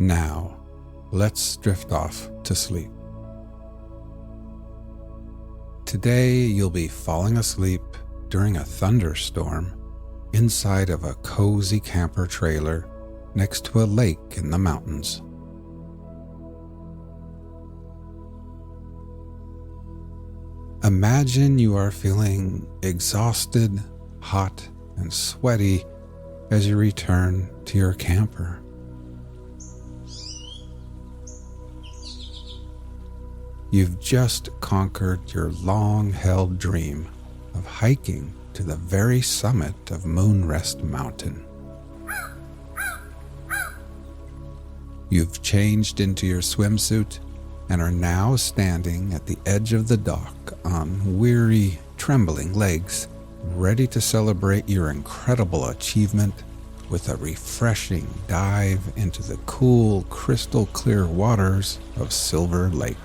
Now, let's drift off to sleep. Today, you'll be falling asleep during a thunderstorm inside of a cozy camper trailer next to a lake in the mountains. Imagine you are feeling exhausted, hot, and sweaty as you return to your camper. You've just conquered your long-held dream of hiking to the very summit of Moonrest Mountain. You've changed into your swimsuit and are now standing at the edge of the dock on weary, trembling legs, ready to celebrate your incredible achievement with a refreshing dive into the cool, crystal-clear waters of Silver Lake.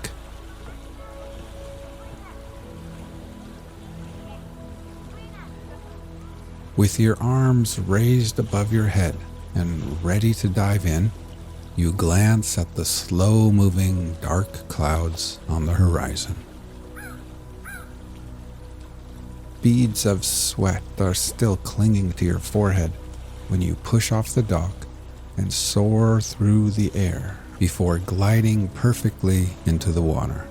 With your arms raised above your head and ready to dive in, you glance at the slow-moving dark clouds on the horizon. Beads of sweat are still clinging to your forehead when you push off the dock and soar through the air before gliding perfectly into the water.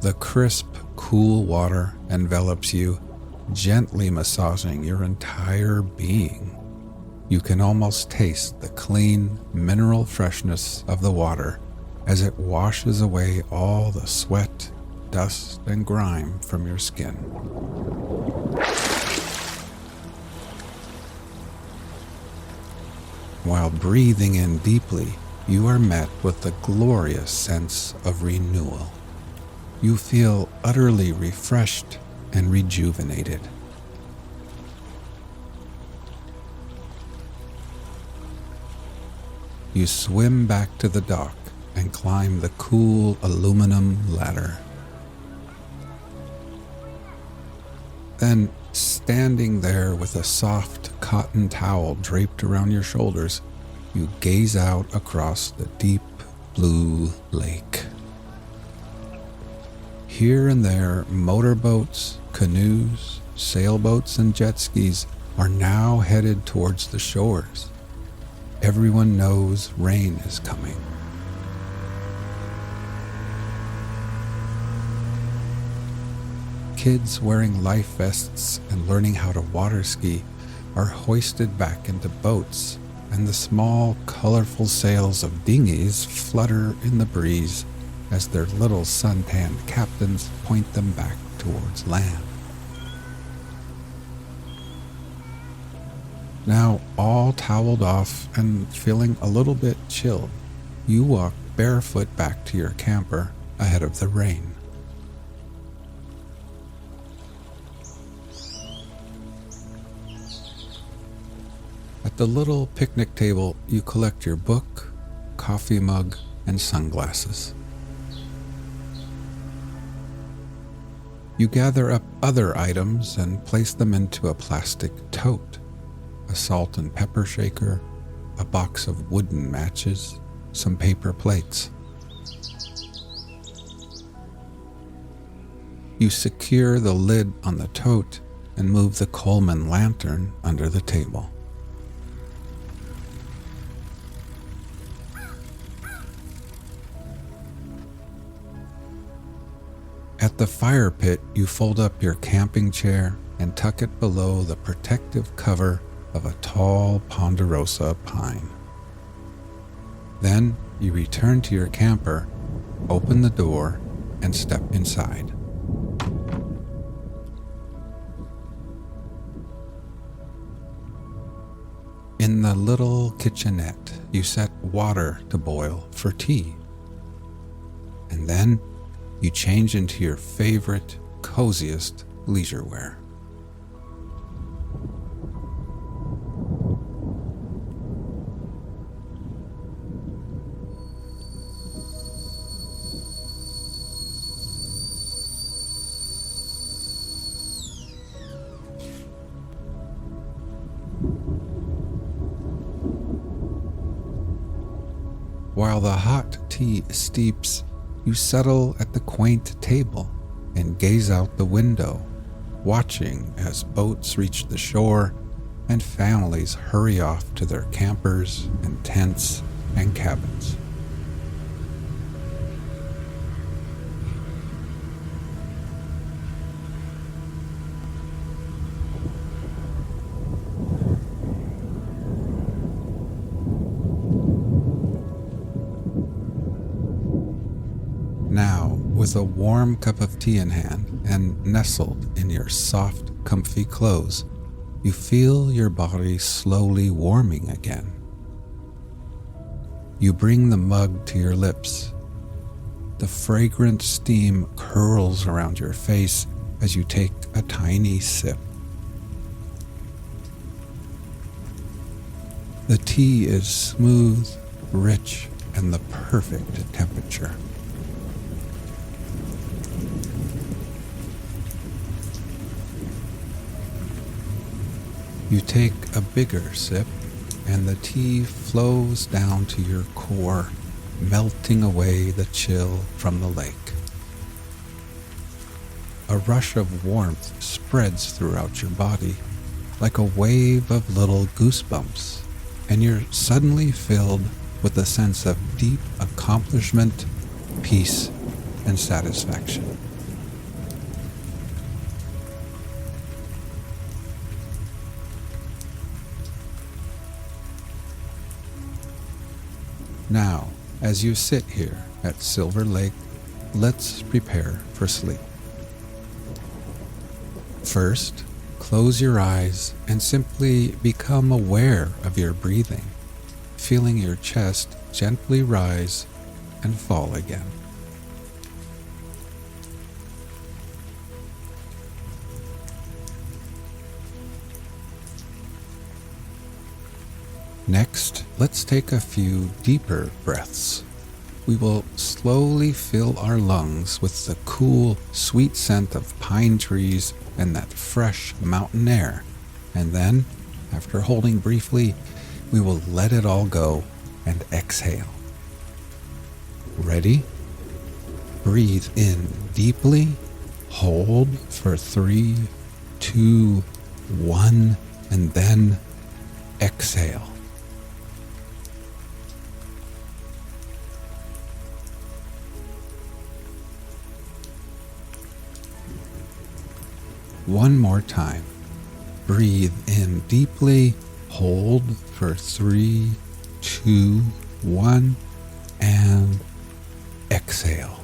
The crisp, cool water envelops you, gently massaging your entire being. You can almost taste the clean, mineral freshness of the water as it washes away all the sweat, dust, and grime from your skin. While breathing in deeply, you are met with the glorious sense of renewal. You feel utterly refreshed and rejuvenated. You swim back to the dock and climb the cool aluminum ladder. Then, standing there with a soft cotton towel draped around your shoulders, you gaze out across the deep blue lake. Here and there, motorboats, canoes, sailboats, and jet skis are now headed towards the shores. Everyone knows rain is coming. Kids wearing life vests and learning how to water ski are hoisted back into boats, and the small, colorful sails of dinghies flutter in the breeze as their little suntanned captains point them back towards land. Now, all toweled off and feeling a little bit chilled, you walk barefoot back to your camper ahead of the rain. At the little picnic table, you collect your book, coffee mug, and sunglasses. You gather up other items and place them into a plastic tote. A salt and pepper shaker, a box of wooden matches, some paper plates. You secure the lid on the tote and move the Coleman lantern under the table. At the fire pit, you fold up your camping chair and tuck it below the protective cover of a tall ponderosa pine. Then you return to your camper, open the door, and step inside. In the little kitchenette, you set water to boil for tea. And then you change into your favorite, coziest leisure wear. while the hot tea steeps, you settle at the quaint table and gaze out the window, watching as boats reach the shore and families hurry off to their campers and tents and cabins. Now, with a warm cup of tea in hand and nestled in your soft, comfy clothes, you feel your body slowly warming again. You bring the mug to your lips. The fragrant steam curls around your face as you take a tiny sip. The tea is smooth, rich, and the perfect temperature. You take a bigger sip, and the tea flows down to your core, melting away the chill from the lake. A rush of warmth spreads throughout your body, like a wave of little goosebumps, and you're suddenly filled with a sense of deep accomplishment, peace, and satisfaction. Now, as you sit here at Silver Lake, let's prepare for sleep. First, close your eyes and simply become aware of your breathing, feeling your chest gently rise and fall again. Next, let's take a few deeper breaths. We will slowly fill our lungs with the cool, sweet scent of pine trees and that fresh mountain air. And then, after holding briefly, we will let it all go and exhale. Ready? Breathe in deeply, hold for 3, 2, 1, and then exhale. One more time. Breathe in deeply, hold for 3, 2, 1, and exhale.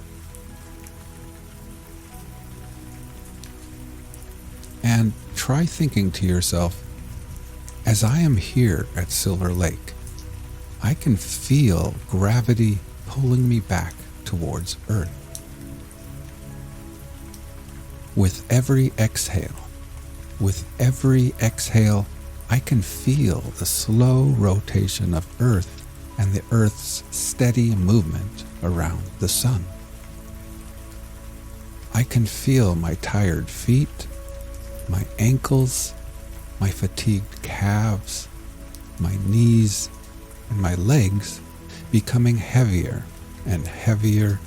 And try thinking to yourself, as I am here at Silver Lake, I can feel gravity pulling me back towards Earth. With every exhale, I can feel the slow rotation of Earth and the Earth's steady movement around the sun. I can feel my tired feet, my ankles, my fatigued calves, my knees, and my legs becoming heavier and heavier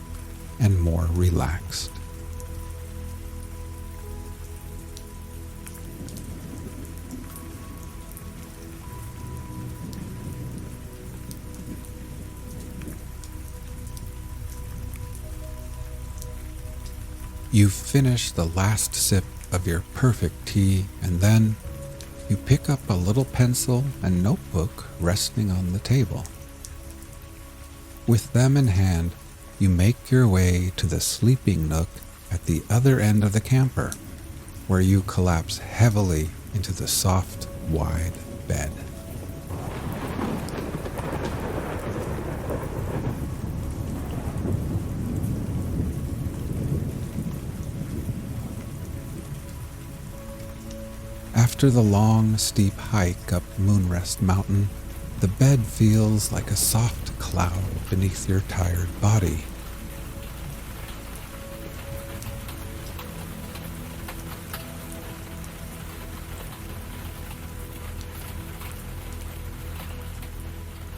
and more relaxed. You finish the last sip of your perfect tea, and then you pick up a little pencil and notebook resting on the table. With them in hand, you make your way to the sleeping nook at the other end of the camper, where you collapse heavily into the soft, wide bed. After the long, steep hike up Moonrest Mountain, the bed feels like a soft cloud beneath your tired body.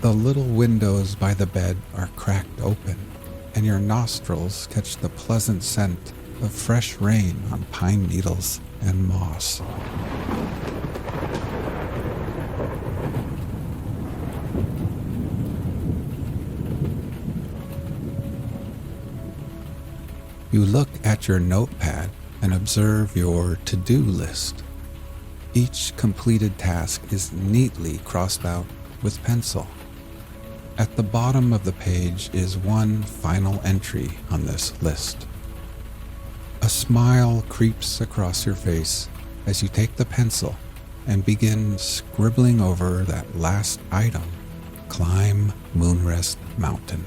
The little windows by the bed are cracked open, and your nostrils catch the pleasant scent of fresh rain on pine needles and moss. You look at your notepad and observe your to-do list. Each completed task is neatly crossed out with pencil. At the bottom of the page is one final entry on this list. A smile creeps across your face as you take the pencil and begin scribbling over that last item: climb Moonrest Mountain.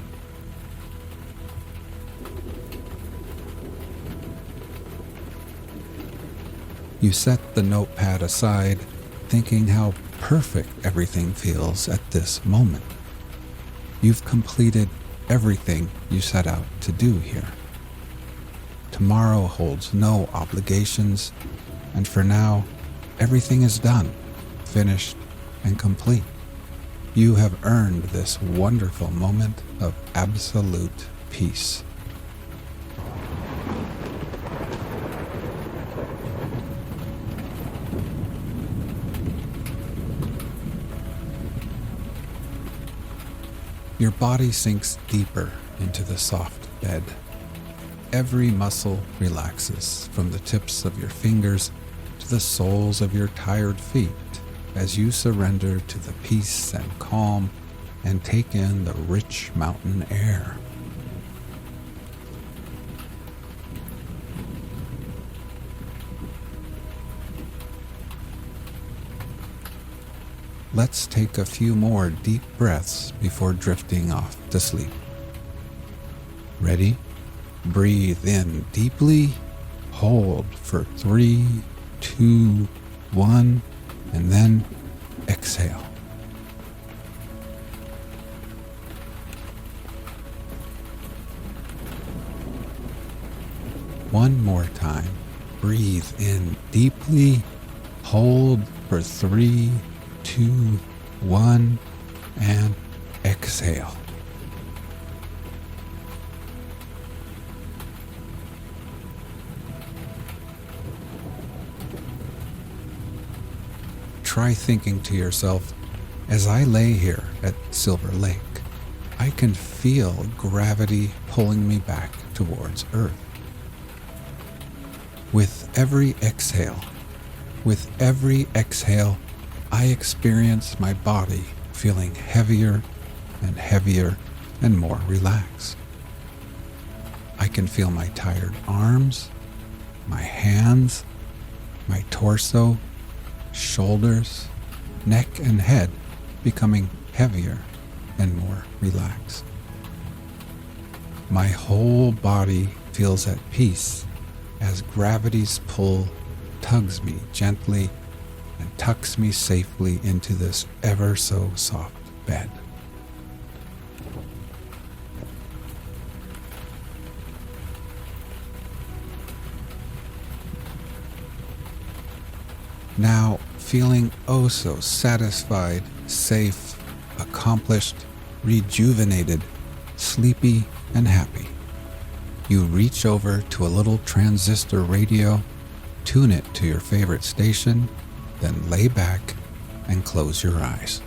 You set the notepad aside, thinking how perfect everything feels at this moment. You've completed everything you set out to do here. Tomorrow holds no obligations, and for now, everything is done, finished, and complete. You have earned this wonderful moment of absolute peace. Your body sinks deeper into the soft bed. Every muscle relaxes from the tips of your fingers to the soles of your tired feet as you surrender to the peace and calm and take in the rich mountain air. Let's take a few more deep breaths before drifting off to sleep. Ready? Breathe in deeply, hold for 3, 2, 1, and then exhale. One more time. Breathe in deeply, hold for 3, 2, 1, and exhale. Try thinking to yourself, as I lay here at Silver Lake, I can feel gravity pulling me back towards Earth. With every exhale, I experience my body feeling heavier and heavier and more relaxed. I can feel my tired arms, my hands, my torso, shoulders, neck, and head becoming heavier and more relaxed. My whole body feels at peace as gravity's pull tugs me gently and tucks me safely into this ever so soft bed. Now, feeling oh so satisfied, safe, accomplished, rejuvenated, sleepy, and happy, you reach over to a little transistor radio, tune it to your favorite station, then lay back and close your eyes.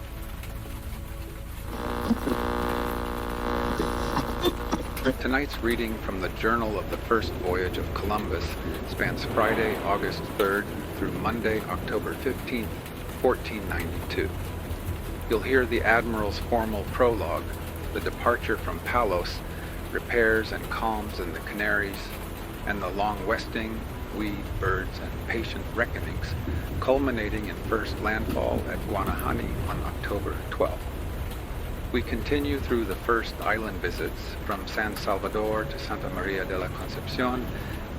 Tonight's reading from the Journal of the First Voyage of Columbus spans Friday, August 3rd through Monday, October 15th, 1492. You'll hear the Admiral's formal prologue, the departure from Palos, repairs and calms in the Canaries, and the long westing, weed, birds, and patient reckonings, culminating in first landfall at Guanahani on October 12th. We continue through the first island visits from San Salvador to Santa Maria de la Concepcion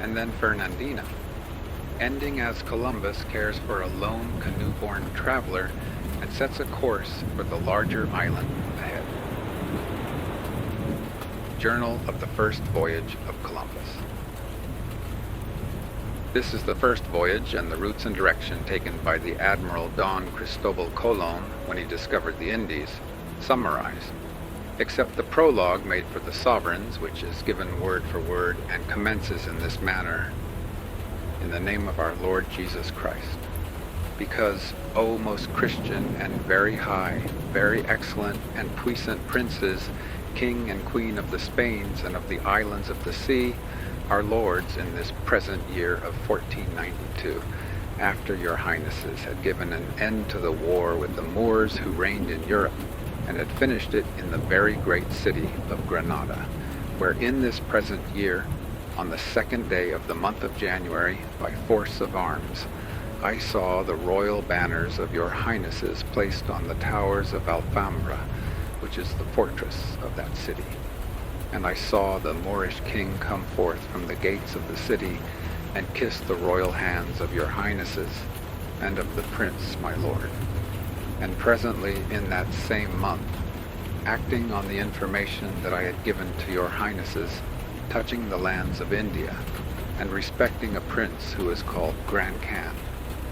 and then Fernandina, ending as Columbus cares for a lone canoe-borne traveler and sets a course for the larger island ahead. Journal of the First Voyage of Columbus. This is the first voyage and the routes and direction taken by the Admiral Don Cristobal Colon when he discovered the Indies, summarized, except the prologue made for the sovereigns, which is given word for word and commences in this manner: in the name of our Lord Jesus Christ. Because, O most Christian and very high, very excellent and puissant princes, King and Queen of the Spains and of the islands of the sea, our lords in this present year of 1492, after your highnesses had given an end to the war with the Moors who reigned in Europe, and had finished it in the very great city of Granada, where in this present year, on the 2nd day of the month of January, by force of arms, I saw the royal banners of your highnesses placed on the towers of Alfambra, which is the fortress of that city. And I saw the Moorish king come forth from the gates of the city, and kiss the royal hands of your highnesses, and of the prince my lord. And presently in that same month, acting on the information that I had given to your highnesses, touching the lands of India, and respecting a prince who is called Grand Khan,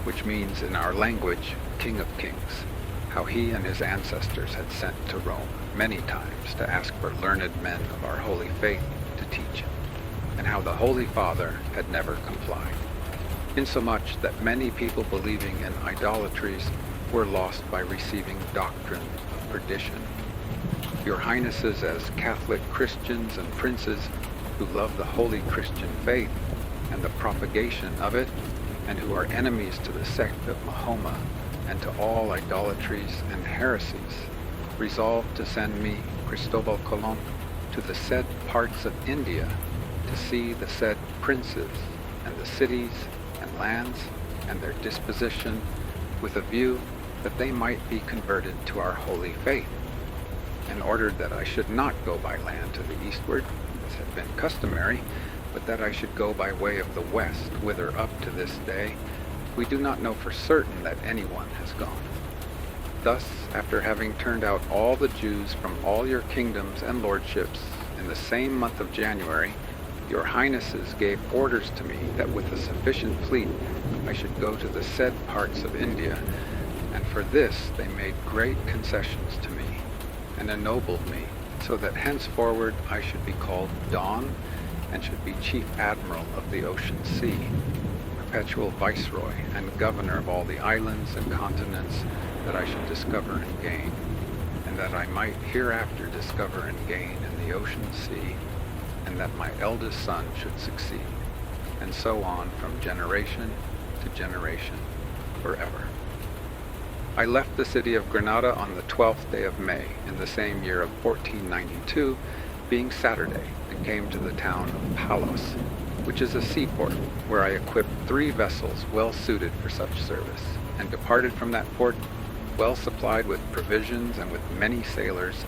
which means in our language, King of Kings, how he and his ancestors had sent to Rome many times to ask for learned men of our holy faith to teach him, and how the Holy Father had never complied, insomuch that many people believing in idolatries were lost by receiving doctrine of perdition. Your highnesses as Catholic Christians and princes who love the holy Christian faith and the propagation of it, and who are enemies to the sect of Mahoma and to all idolatries and heresies, resolved to send me, Cristobal Colon, to the said parts of India to see the said princes and the cities and lands and their disposition, with a view that they might be converted to our holy faith, and ordered that I should not go by land to the eastward, as had been customary, but that I should go by way of the west, whither up to this day we do not know for certain that anyone has gone. Thus, after having turned out all the Jews from all your kingdoms and lordships, in the same month of January, your highnesses gave orders to me that with a sufficient fleet I should go to the said parts of India, and for this they made great concessions to me, and ennobled me, so that henceforward I should be called Don, and should be Chief Admiral of the Ocean Sea, perpetual Viceroy and Governor of all the islands and continents that I should discover and gain, and that I might hereafter discover and gain in the Ocean Sea, and that my eldest son should succeed, and so on from generation to generation forever. I left the city of Granada on the 12th day of May in the same year of 1492, being Saturday, and came to the town of Palos, which is a seaport, where I equipped 3 vessels well suited for such service, and departed from that port well supplied with provisions and with many sailors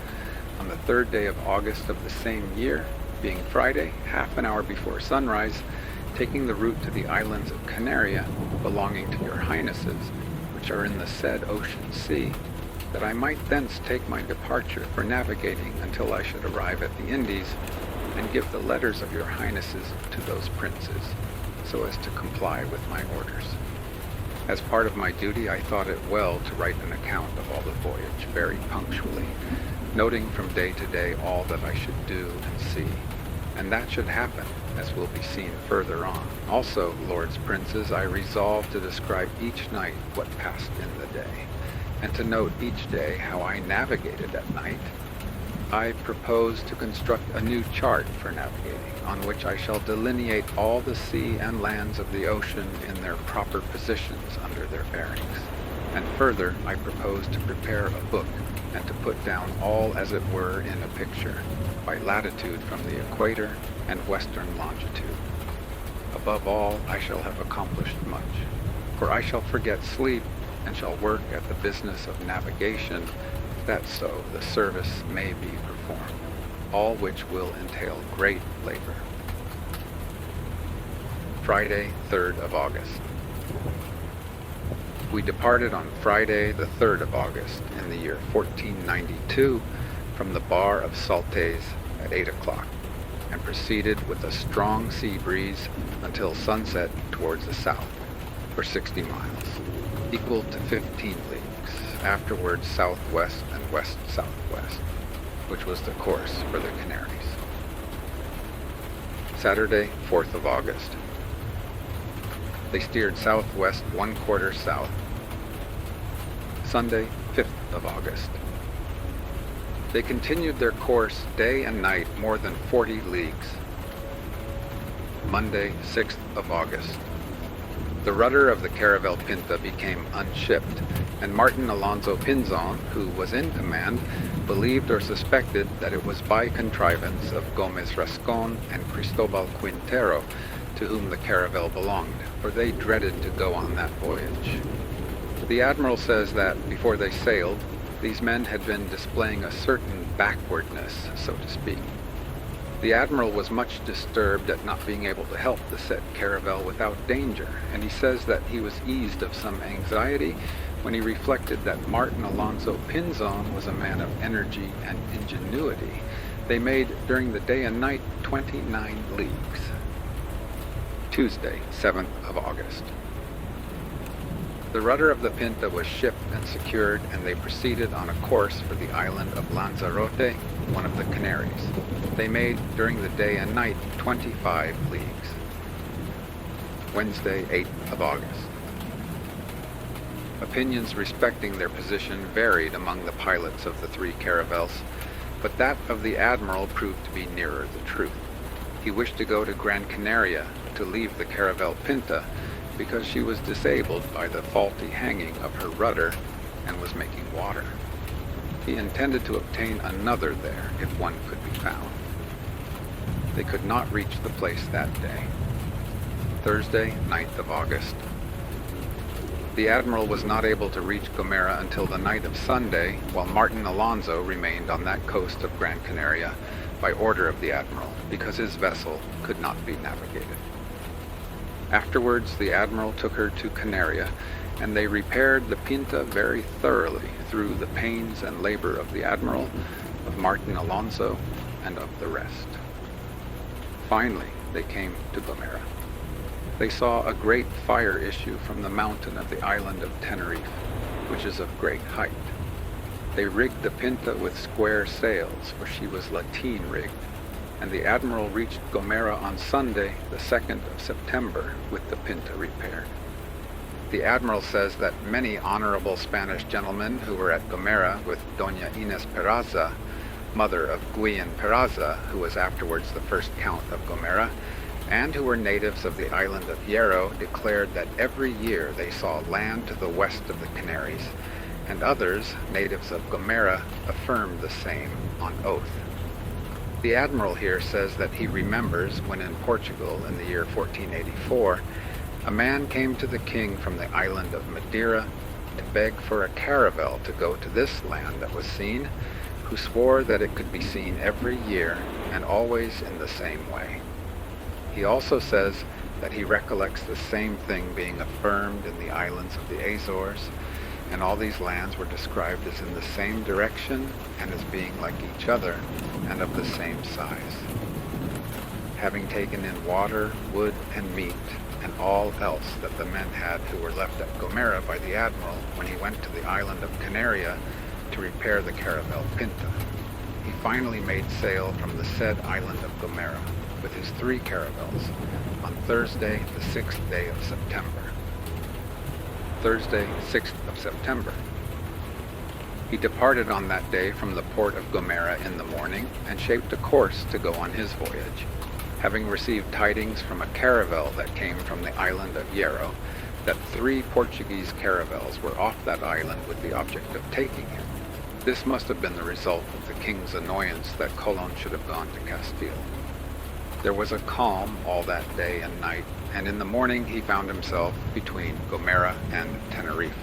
on the 3rd day of August of the same year, being Friday, half an hour before sunrise, taking the route to the islands of Canaria, belonging to your highnesses, which are in the said Ocean Sea, that I might thence take my departure for navigating until I should arrive at the Indies, and give the letters of your highnesses to those princes, so as to comply with my orders. As part of my duty, I thought it well to write an account of all the voyage very punctually, noting from day to day all that I should do and see, and that should happen, as will be seen further on. Also, lords princes, I resolved to describe each night what passed in the day, and to note each day how I navigated at night. I propose to construct a new chart for navigating, on which I shall delineate all the sea and lands of the ocean in their proper positions under their bearings. And further, I propose to prepare a book, and to put down all as it were in a picture, by latitude from the equator and western longitude. Above all, I shall have accomplished much, for I shall forget sleep, and shall work at the business of navigation, that so the service may be performed, all which will entail great labor. Friday, 3rd of August. We departed on Friday, the 3rd of August, in the year 1492, from the bar of Saltes at 8 o'clock, and proceeded with a strong sea breeze until sunset towards the south, for 60 miles, equal to 15 leagues, afterwards southwest and west-southwest, which was the course for the Canaries. Saturday, 4th of August. They steered southwest 1/4 south. Sunday, 5th of August. They continued their course day and night more than 40 leagues. Monday, 6th of August. The rudder of the Caravel Pinta became unshipped, and Martin Alonso Pinzon, who was in command, believed or suspected that it was by contrivance of Gomez Rascon and Cristobal Quintero, to whom the Caravel belonged, for they dreaded to go on that voyage. The admiral says that, before they sailed, these men had been displaying a certain backwardness, so to speak. The admiral was much disturbed at not being able to help the said Caravel without danger, and he says that he was eased of some anxiety when he reflected that Martin Alonso Pinzon was a man of energy and ingenuity. They made, during the day and night, 29 leagues. Tuesday, 7th of August. The rudder of the Pinta was shipped and secured, and they proceeded on a course for the island of Lanzarote, one of the Canaries. They made, during the day and night, 25 leagues. Wednesday, 8th of August. Opinions respecting their position varied among the pilots of the three caravels, but that of the admiral proved to be nearer the truth. He wished to go to Gran Canaria to leave the Caravel Pinta, because she was disabled by the faulty hanging of her rudder and was making water. He intended to obtain another there if one could be found. They could not reach the place that day. Thursday, 9th of August. The admiral was not able to reach Gomera until the night of Sunday, while Martin Alonso remained on that coast of Gran Canaria by order of the admiral, because his vessel could not be navigated. Afterwards, the admiral took her to Canaria, and they repaired the Pinta very thoroughly through the pains and labor of the admiral, of Martin Alonso, and of the rest. Finally, they came to Gomera. They saw a great fire issue from the mountain of the island of Tenerife, which is of great height. They rigged the Pinta with square sails, for she was lateen rigged, and the admiral reached Gomera on Sunday, the 2nd of September, with the Pinta repaired. The admiral says that many honorable Spanish gentlemen who were at Gomera with Doña Inés Peraza, mother of Guillen Peraza, who was afterwards the first count of Gomera, and who were natives of the island of Hierro, declared that every year they saw land to the west of the Canaries, and others, natives of Gomera, affirmed the same on oath. The admiral here says that he remembers when in Portugal in the year 1484, a man came to the king from the island of Madeira to beg for a caravel to go to this land that was seen, who swore that it could be seen every year and always in the same way. He also says that he recollects the same thing being affirmed in the islands of the Azores, and all these lands were described as in the same direction and as being like each other and of the same size. Having taken in water, wood, and meat, and all else that the men had who were left at Gomera by the admiral when he went to the island of Canaria to repair the Caravel Pinta, he finally made sail from the said island of Gomera with his 3 caravels on Thursday, the 6th day of September. Thursday, 6th of September. He departed on that day from the port of Gomera in the morning and shaped a course to go on his voyage, having received tidings from a caravel that came from the island of Hierro that 3 Portuguese caravels were off that island with the object of taking him. This must have been the result of the king's annoyance that Colon should have gone to Castile. There was a calm all that day and night, and in the morning he found himself between Gomera and Tenerife.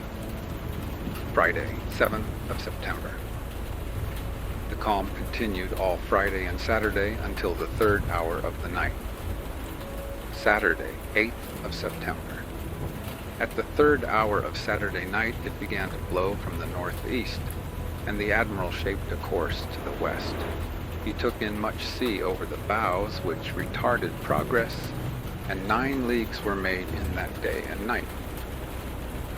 Friday, 7th of September. The calm continued all Friday and Saturday until the 3rd hour of the night. Saturday, 8th of September. At the 3rd hour of Saturday night it began to blow from the northeast, and the admiral shaped a course to the west. He took in much sea over the bows, which retarded progress, and 9 leagues were made in that day and night.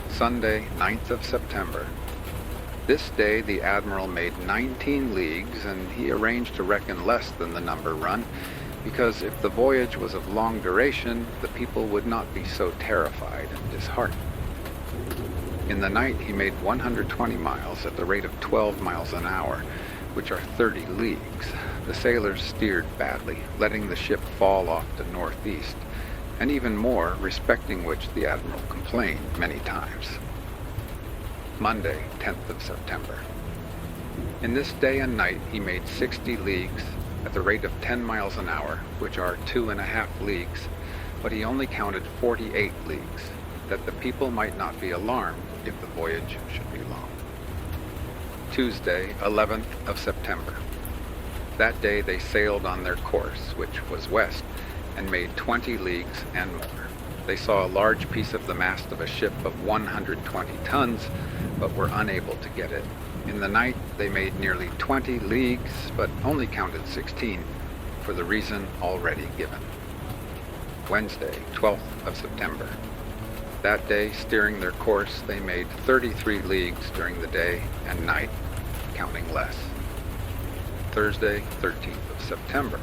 Sunday, 9th of September. This day the admiral made 19 leagues, and he arranged to reckon less than the number run, because if the voyage was of long duration, the people would not be so terrified and disheartened. In the night he made 120 miles at the rate of 12 miles an hour, which are 30 leagues. The sailors steered badly, letting the ship fall off to northeast, and even more, respecting which the admiral complained many times. Monday, 10th of September. In this day and night he made 60 leagues at the rate of 10 miles an hour, which are 2.5 leagues, but he only counted 48 leagues, that the people might not be alarmed if the voyage should be long. Tuesday, 11th of September. That day they sailed on their course, which was west, and made 20 leagues and more. They saw a large piece of the mast of a ship of 120 tons, but were unable to get it. In the night they made nearly 20 leagues, but only counted 16, for the reason already given. Wednesday, 12th of September. That day, steering their course, they made 33 leagues during the day and night, counting less. Thursday, 13th of September.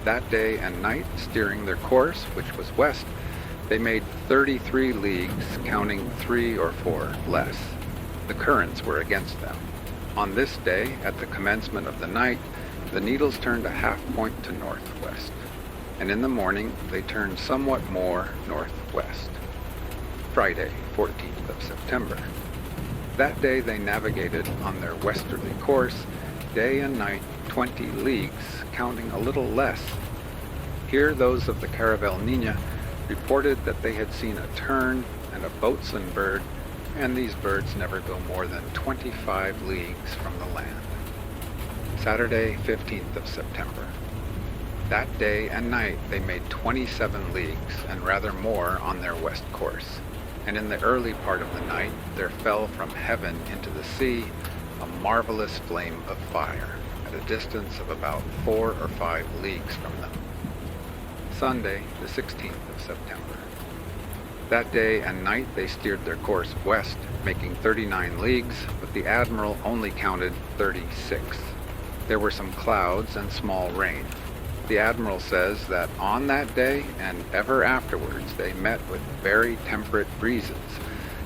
That day and night, steering their course, which was west, they made 33 leagues, counting 3 or 4 less. The currents were against them. On this day, at the commencement of the night, the needles turned a half point to northwest, and in the morning they turned somewhat more northwest. Friday, 14th of September. That day they navigated on their westerly course, day and night 20 leagues, counting a little less. Here those of the Caravel Nina reported that they had seen a tern and a boatswain bird, and these birds never go more than 25 leagues from the land. Saturday, 15th of September. That day and night they made 27 leagues, and rather more on their west course. And in the early part of the night there fell from heaven into the sea a marvelous flame of fire, at a distance of about 4 or 5 leagues from them. Sunday, the 16th of September. That day and night they steered their course west, making 39 leagues, but the admiral only counted 36. There were some clouds and small rain. The admiral says that on that day and ever afterwards they met with very temperate breezes,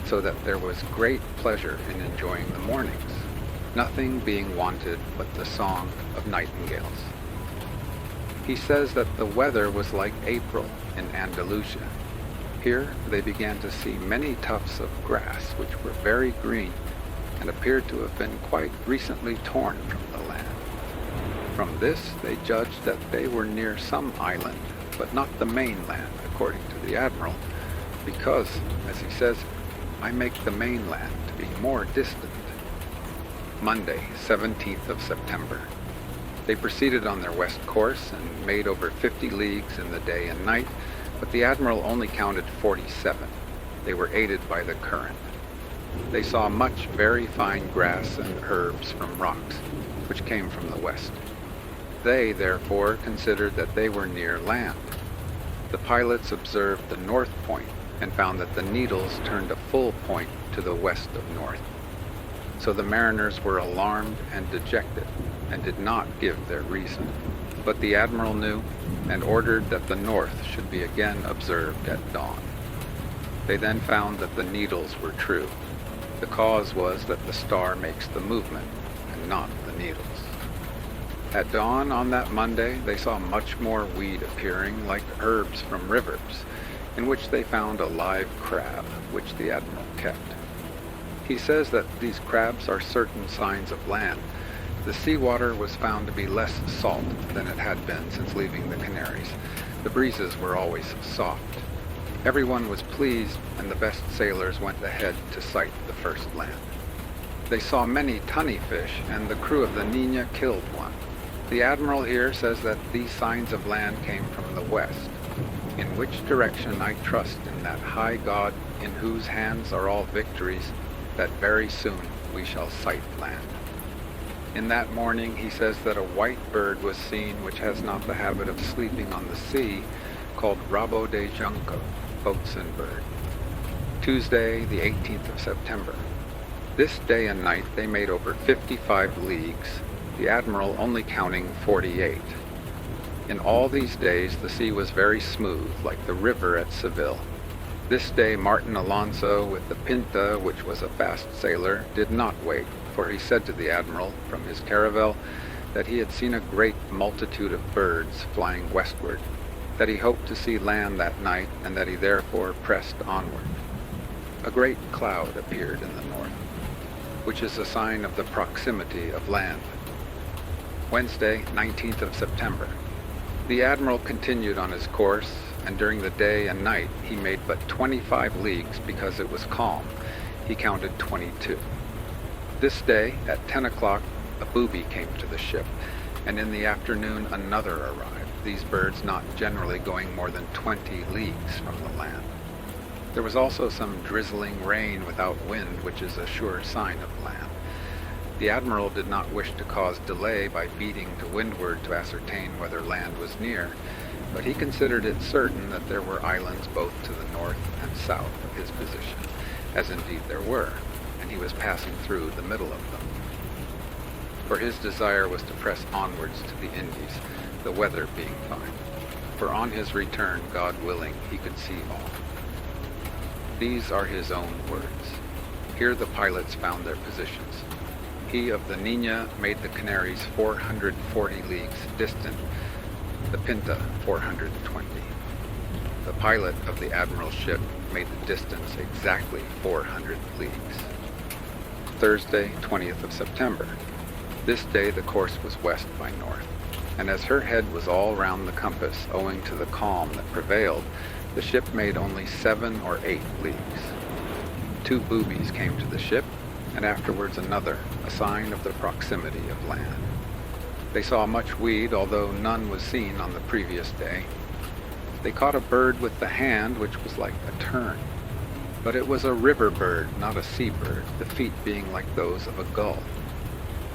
so that there was great pleasure in enjoying the mornings, nothing being wanted but the song of nightingales. He says that the weather was like April in Andalusia. Here they began to see many tufts of grass which were very green and appeared to have been quite recently torn from the land. From this they judged that they were near some island, but not the mainland, according to the admiral, because, as he says, I make the mainland to be more distant. Monday, 17th of September. They proceeded on their west course and made over 50 leagues in the day and night, but the admiral only counted 47. They were aided by the current. They saw much very fine grass and herbs from rocks, which came from the west. They, therefore, considered that they were near land. The pilots observed the north point and found that the needles turned a full point to the west of north. So the mariners were alarmed and dejected, and did not give their reason. But the admiral knew, and ordered that the north should be again observed at dawn. They then found that the needles were true. The cause was that the star makes the movement, and not the needles. At dawn on that Monday they saw much more weed appearing, like herbs from rivers, in which they found a live crab, which the admiral kept. He says that these crabs are certain signs of land. The seawater was found to be less salt than it had been since leaving the Canaries. The breezes were always soft. Everyone was pleased, and the best sailors went ahead to sight the first land. They saw many tunny fish, and the crew of the Nina killed one. The admiral here says that these signs of land came from the west, in which direction I trust in that high God in whose hands are all victories, that very soon we shall sight land. In that morning he says that a white bird was seen which has not the habit of sleeping on the sea, called Rabo de Junco, boatswain bird. Tuesday, the 18th of September. This day and night they made over 55 leagues, the admiral only counting 48. In all these days the sea was very smooth, like the river at Seville. This day Martin Alonso, with the Pinta, which was a fast sailor, did not wait, for he said to the admiral from his caravel that he had seen a great multitude of birds flying westward, that he hoped to see land that night, and that he therefore pressed onward. A great cloud appeared in the north, which is a sign of the proximity of land. Wednesday, 19th of September. The admiral continued on his course, and during the day and night he made but 25 leagues because it was calm. He counted 22. This day, at 10 o'clock, a booby came to the ship, and in the afternoon another arrived, these birds not generally going more than 20 leagues from the land. There was also some drizzling rain without wind, which is a sure sign of land. The admiral did not wish to cause delay by beating to windward to ascertain whether land was near, but he considered it certain that there were islands both to the north and south of his position, as indeed there were, and he was passing through the middle of them. For his desire was to press onwards to the Indies, the weather being fine, for on his return, God willing, he could see all. These are his own words. Here the pilots found their positions. He of the Niña made the Canaries 440 leagues distant, the Pinta 420. The pilot of the admiral's ship made the distance exactly 400 leagues. Thursday, 20th of September. This day the course was west by north, and as her head was all round the compass owing to the calm that prevailed, the ship made only 7 or 8 leagues. 2 boobies came to the ship, and afterwards another, a sign of the proximity of land. They saw much weed, although none was seen on the previous day. They caught a bird with the hand, which was like a tern, but it was a river bird, not a sea bird, the feet being like those of a gull.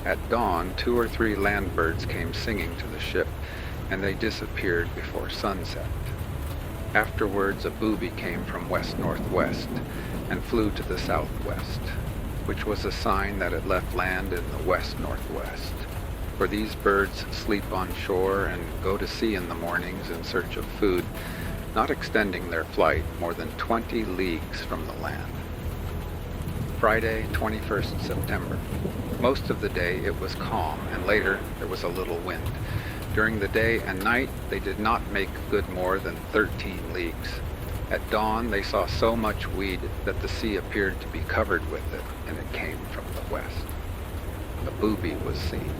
At dawn, 2 or 3 land birds came singing to the ship, and they disappeared before sunset. Afterwards a booby came from west-northwest, and flew to the southwest, which was a sign that it left land in the west-northwest. For these birds sleep on shore and go to sea in the mornings in search of food, not extending their flight more than 20 leagues from the land. Friday, 21st September. Most of the day it was calm, and later there was a little wind. During the day and night they did not make good more than 13 leagues. At dawn they saw so much weed that the sea appeared to be covered with it, and it came from the west. A booby was seen.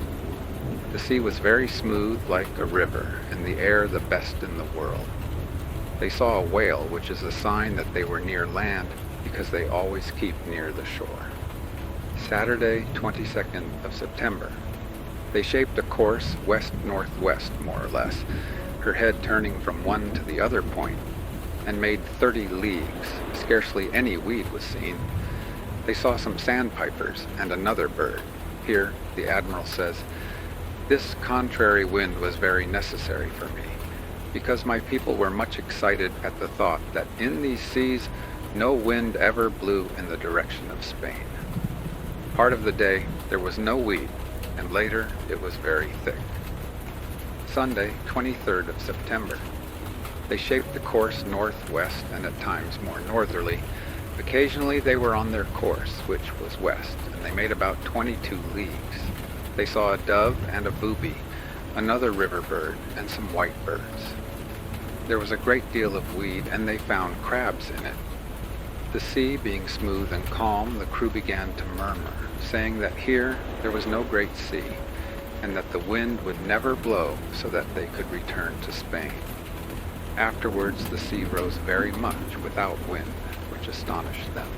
The sea was very smooth like a river, and the air the best in the world. They saw a whale, which is a sign that they were near land, because they always keep near the shore. Saturday, 22nd of September. They shaped a course west-northwest, more or less, her head turning from one to the other point, and made 30 leagues. Scarcely any weed was seen. They saw some sandpipers and another bird. Here, the admiral says, "This contrary wind was very necessary for me, because my people were much excited at the thought that in these seas no wind ever blew in the direction of Spain." Part of the day there was no weed, and later it was very thick. Sunday, 23rd of September. They shaped the course northwest and at times more northerly. Occasionally they were on their course, which was west, and they made about 22 leagues. They saw a dove and a booby, another river bird, and some white birds. There was a great deal of weed, and they found crabs in it. The sea being smooth and calm, the crew began to murmur, saying that here there was no great sea, and that the wind would never blow so that they could return to Spain. Afterwards the sea rose very much without wind, which astonished them.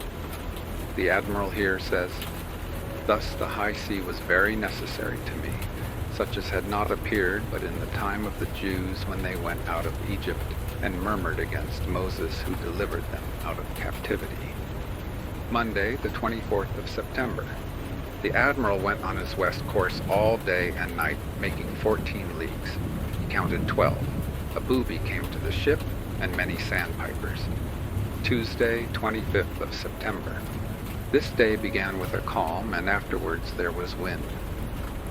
The admiral here says, "Thus the high sea was very necessary to me, such as had not appeared but in the time of the Jews when they went out of Egypt and murmured against Moses who delivered them out of captivity." Monday, the 24th of September. The admiral went on his west course all day and night, making 14 leagues. He counted 12. A booby came to the ship, and many sandpipers. Tuesday, 25th of September. This day began with a calm, and afterwards there was wind.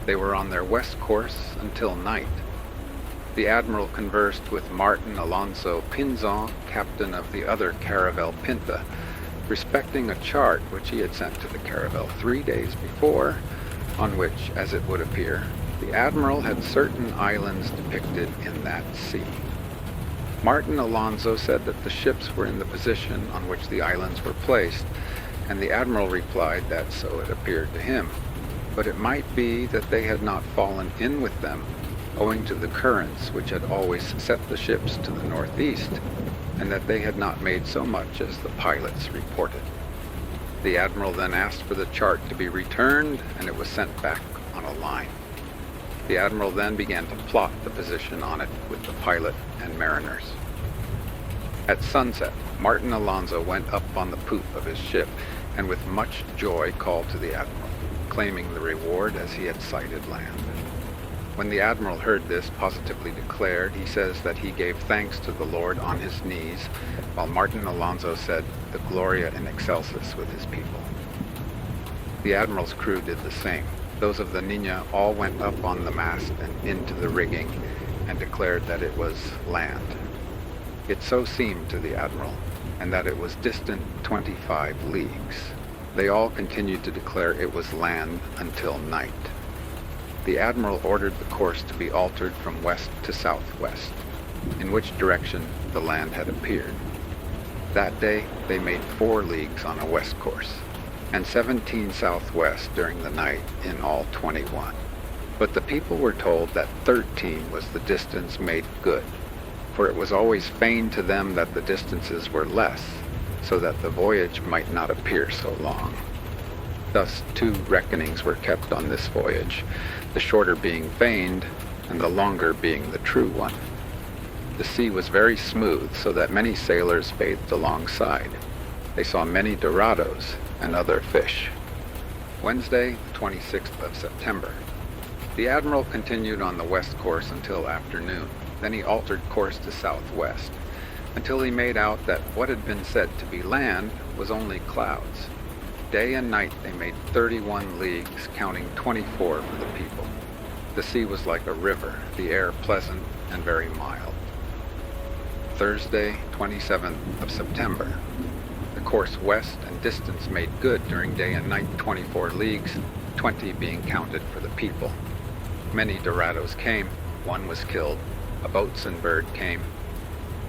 They were on their west course until night. The admiral conversed with Martin Alonso Pinzon, captain of the other caravel Pinta, respecting a chart which he had sent to the caravel 3 days before, on which, as it would appear, the admiral had certain islands depicted in that sea. Martin Alonso said that the ships were in the position on which the islands were placed, and the admiral replied that so it appeared to him, but it might be that they had not fallen in with them, owing to the currents which had always set the ships to the northeast, and that they had not made so much as the pilots reported. The admiral then asked for the chart to be returned, and it was sent back on a line. The admiral then began to plot the position on it with the pilot and mariners. At sunset, Martin Alonso went up on the poop of his ship, and with much joy called to the admiral, claiming the reward as he had sighted land. When the admiral heard this positively declared, he says that he gave thanks to the Lord on his knees, while Martin Alonso said the Gloria in Excelsis with his people. The admiral's crew did the same. Those of the Niña all went up on the mast and into the rigging, and declared that it was land. It so seemed to the admiral, and that it was distant 25 leagues. They all continued to declare it was land until night. The admiral ordered the course to be altered from west to southwest, in which direction the land had appeared. That day they made 4 leagues on a west course, and 17 southwest during the night, in all 21. But the people were told that 13 was the distance made good, for it was always feigned to them that the distances were less, so that the voyage might not appear so long. Thus 2 reckonings were kept on this voyage, the shorter being feigned, and the longer being the true one. The sea was very smooth, so that many sailors bathed alongside. They saw many dorados and other fish. Wednesday, 26th of September. The admiral continued on the west course until afternoon. Then he altered course to southwest, until he made out that what had been said to be land was only clouds. Day and night they made 31 leagues, counting 24 for the people. The sea was like a river, the air pleasant and very mild. Thursday, 27th of September. The course west and distance made good during day and night, 24 leagues, 20 being counted for the people. Many dorados came, 1 was killed, a boatswain bird came.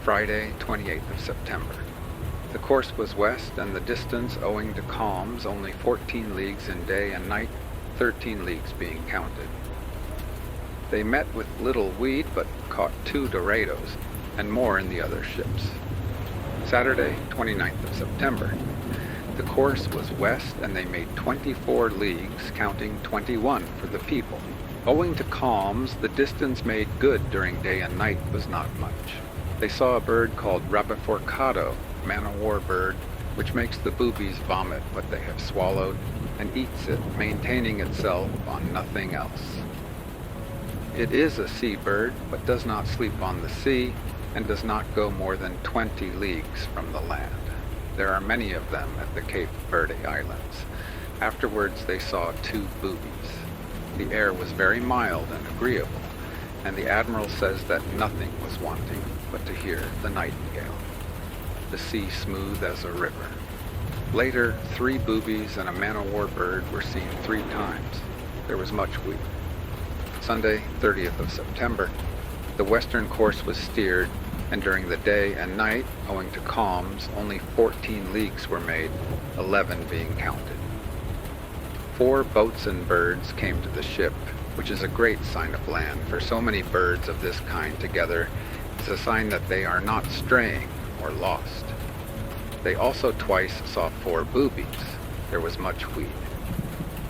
Friday, 28th of September. The course was west, and the distance, owing to calms, only 14 leagues in day and night, 13 leagues being counted. They met with little weed, but caught 2 dorados, and more in the other ships. Saturday, 29th of September. The course was west, and they made 24 leagues, counting 21 for the people. Owing to calms, the distance made good during day and night was not much. They saw a bird called rabiforcado, man-o'-war bird, which makes the boobies vomit what they have swallowed, and eats it, maintaining itself on nothing else. It is a sea bird, but does not sleep on the sea, and does not go more than 20 leagues from the land. There are many of them at the Cape Verde Islands. Afterwards they saw 2 boobies. The air was very mild and agreeable, and the admiral says that nothing was wanting but to hear the nightingale. The sea smooth as a river. Later, 3 boobies and a man-o'-war bird were seen 3 times. There was much wind. Sunday, 30th of September. The western course was steered, and during the day and night, owing to calms, only 14 leagues were made, 11 being counted. 4 boatswain birds came to the ship, which is a great sign of land, for so many birds of this kind together is a sign that they are not straying or lost. They also twice saw 4 boobies. There was much weed.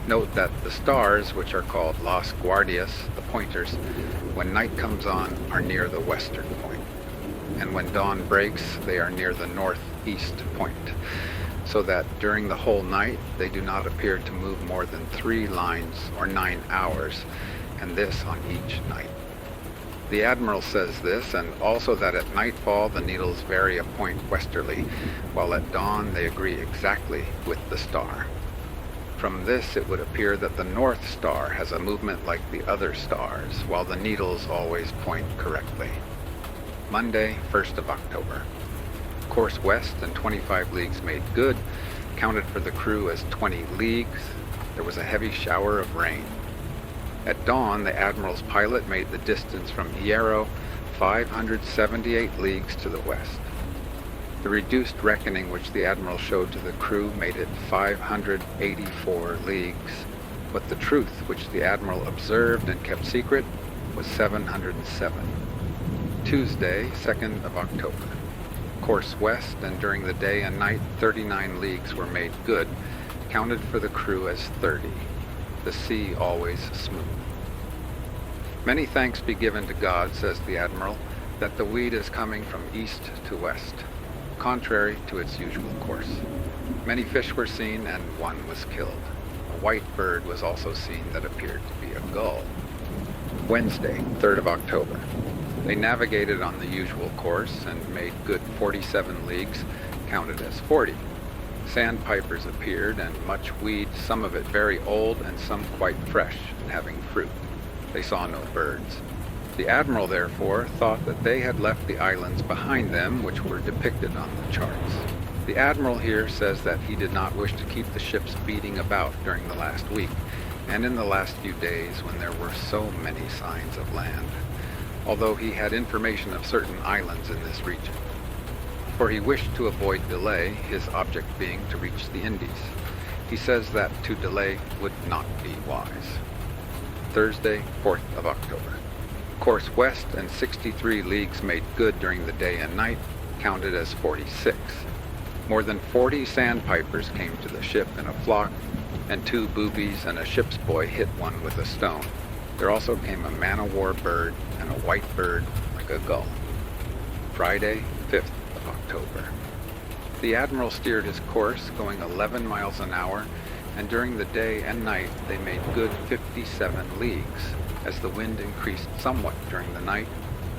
Note that the stars, which are called Las Guardias, the pointers, when night comes on, are near the western point, and when dawn breaks, they are near the northeast point, so that during the whole night they do not appear to move more than 3 lines or 9 hours, and this on each night. The admiral says this, and also that at nightfall the needles vary a point westerly, while at dawn they agree exactly with the star. From this it would appear that the North Star has a movement like the other stars, while the needles always point correctly. Monday, 1st of October. Course west and 25 leagues made good, counted for the crew as 20 leagues. There was a heavy shower of rain. At dawn, the Admiral's pilot made the distance from Hierro 578 leagues to the west. The reduced reckoning which the Admiral showed to the crew made it 584 leagues, but the truth which the Admiral observed and kept secret was 707. Tuesday, 2nd of October. Course west, and during the day and night 39 leagues were made good, counted for the crew as 30. The sea always smooth. Many thanks be given to God, says the Admiral, that the weed is coming from east to west, contrary to its usual course. Many fish were seen, and one was killed. A white bird was also seen that appeared to be a gull. Wednesday, 3rd of October. They navigated on the usual course and made good 47 leagues, counted as 40. Sandpipers appeared, and much weed, some of it very old and some quite fresh and having fruit. They saw no birds. The Admiral, therefore, thought that they had left the islands behind them, which were depicted on the charts. The Admiral here says that he did not wish to keep the ships beating about during the last week, and in the last few days when there were so many signs of land, although he had information of certain islands in this region. For he wished to avoid delay, his object being to reach the Indies. He says that to delay would not be wise. Thursday, 4th of October. Course west and 63 leagues made good during the day and night, counted as 46. More than 40 sandpipers came to the ship in a flock, and 2 boobies and a ship's boy hit one with a stone. There also came a man-o'-war bird and a white bird like a gull. Friday, 5th of October. The Admiral steered his course, going 11 miles an hour, and during the day and night they made good 57 leagues. As the wind increased somewhat during the night,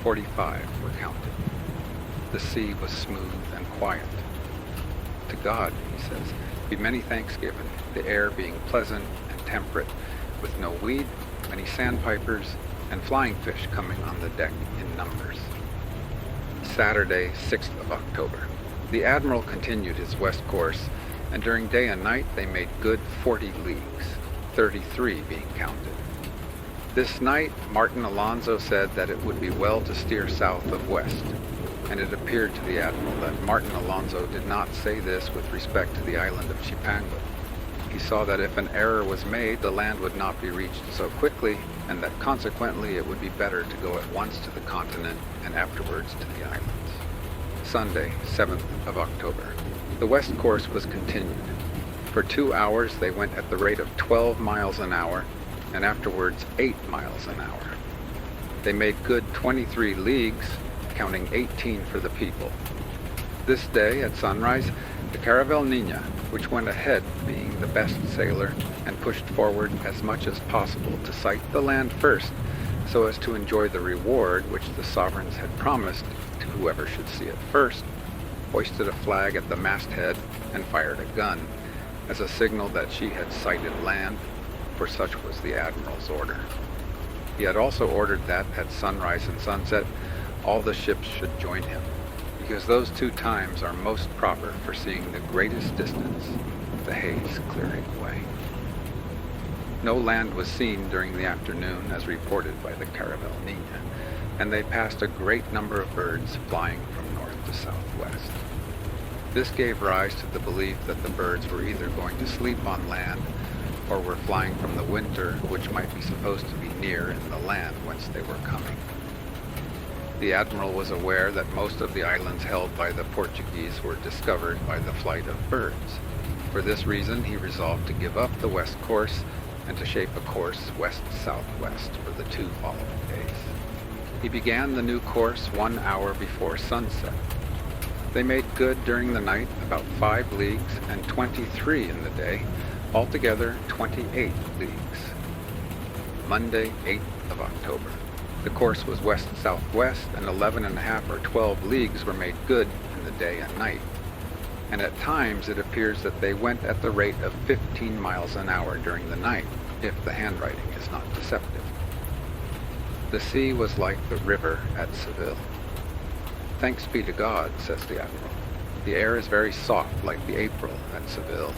45 were counted. The sea was smooth and quiet. To God, he says, be many thanks given, the air being pleasant and temperate, with no weed, many sandpipers, and flying fish coming on the deck in numbers. Saturday, 6th of October. The Admiral continued his west course, and during day and night they made good 40 leagues, 33 being counted. This night, Martin Alonso said that it would be well to steer south of west, and it appeared to the Admiral that Martin Alonso did not say this with respect to the island of Chipango. He saw that if an error was made, the land would not be reached so quickly, and that consequently it would be better to go at once to the continent and afterwards to the islands. Sunday, 7th of October. The west course was continued. For 2 hours they went at the rate of 12 miles an hour, and afterwards 8 miles an hour. They made good 23 leagues, counting 18 for the people. This day, at sunrise, the Caravel Niña, which went ahead being the best sailor, and pushed forward as much as possible to sight the land first, so as to enjoy the reward which the sovereigns had promised to whoever should see it first, hoisted a flag at the masthead and fired a gun, as a signal that she had sighted land, for such was the Admiral's order. He had also ordered that, at sunrise and sunset, all the ships should join him, because those 2 times are most proper for seeing the greatest distance, the haze clearing away. No land was seen during the afternoon, as reported by the Caravel Niña, and they passed a great number of birds flying from north to southwest. This gave rise to the belief that the birds were either going to sleep on land, or were flying from the winter, which might be supposed to be near in the land whence they were coming. The Admiral was aware that most of the islands held by the Portuguese were discovered by the flight of birds. For this reason, he resolved to give up the west course and to shape a course west-southwest for the 2 following days. He began the new course 1 hour before sunset. They made good during the night about 5 leagues and 23 in the day, altogether 28 leagues. Monday, 8th of October. The course was west-southwest, and 11.5 or 12 leagues were made good in the day and night. and at times it appears that they went at the rate of 15 miles an hour during the night, if the handwriting is not deceptive. The sea was like the river at Seville. Thanks be to God, says the Admiral. The air is very soft like the April at Seville,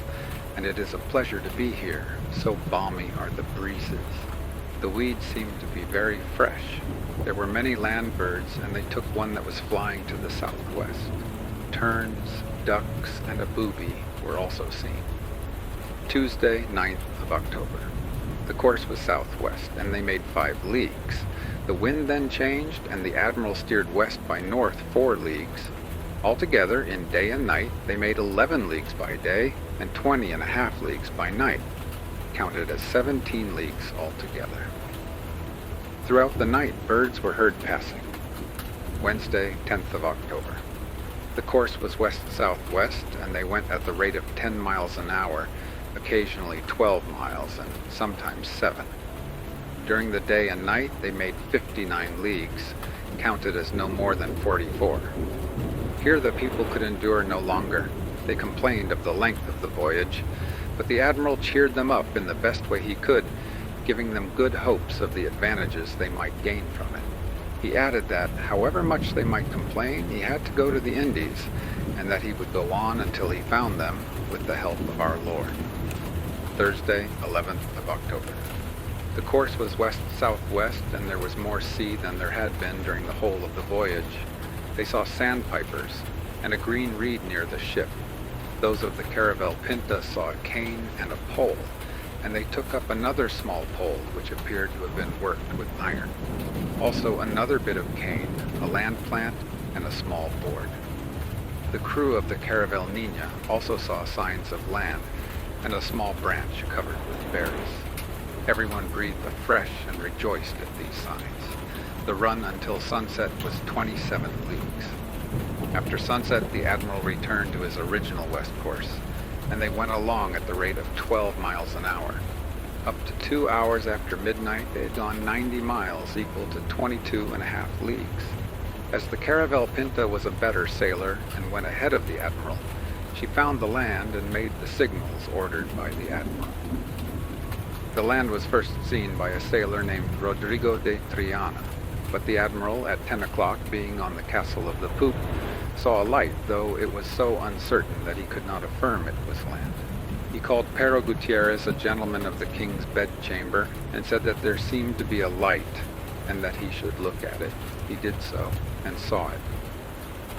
and it is a pleasure to be here, so balmy are the breezes. The weeds seem to be very fresh. There were many land birds, and they took one that was flying to the southwest. Terns, ducks, and a booby were also seen. Tuesday, 9th of October. The course was southwest, and they made 5 leagues. The wind then changed, and the Admiral steered west by north 4 leagues. Altogether, in day and night, they made 11 leagues by day and 20.5 leagues by night, counted as 17 leagues altogether. Throughout the night, birds were heard passing. Wednesday, 10th of October. The course was west-southwest, and they went at the rate of 10 miles an hour, occasionally 12 miles, and sometimes 7. During the day and night, they made 59 leagues, counted as no more than 44. Here the people could endure no longer. They complained of the length of the voyage, but the Admiral cheered them up in the best way he could, giving them good hopes of the advantages they might gain from it. He added that, however much they might complain, he had to go to the Indies, and that he would go on until he found them with the help of our Lord. Thursday, 11th of October. The course was west-southwest, and there was more sea than there had been during the whole of the voyage. They saw sandpipers and a green reed near the ship. Those of the Caravel Pinta saw a cane and a pole, and they took up another small pole which appeared to have been worked with iron. Also another bit of cane, a land plant, and a small board. The crew of the Caravel Nina also saw signs of land and a small branch covered with berries. Everyone breathed afresh and rejoiced at these signs. The run until sunset was 27 leagues. After sunset, the Admiral returned to his original west course, and they went along at the rate of 12 miles an hour. Up to 2 hours after midnight, they had gone 90 miles, equal to 22.5 leagues. As the Caravel Pinta was a better sailor and went ahead of the Admiral, she found the land and made the signals ordered by the Admiral. The land was first seen by a sailor named Rodrigo de Triana, but the Admiral, at 10 o'clock, being on the castle of the poop, saw a light, though it was so uncertain that he could not affirm it was land. He called Pero Gutierrez, a gentleman of the king's bedchamber, and said that there seemed to be a light, and that he should look at it. He did so, and saw it.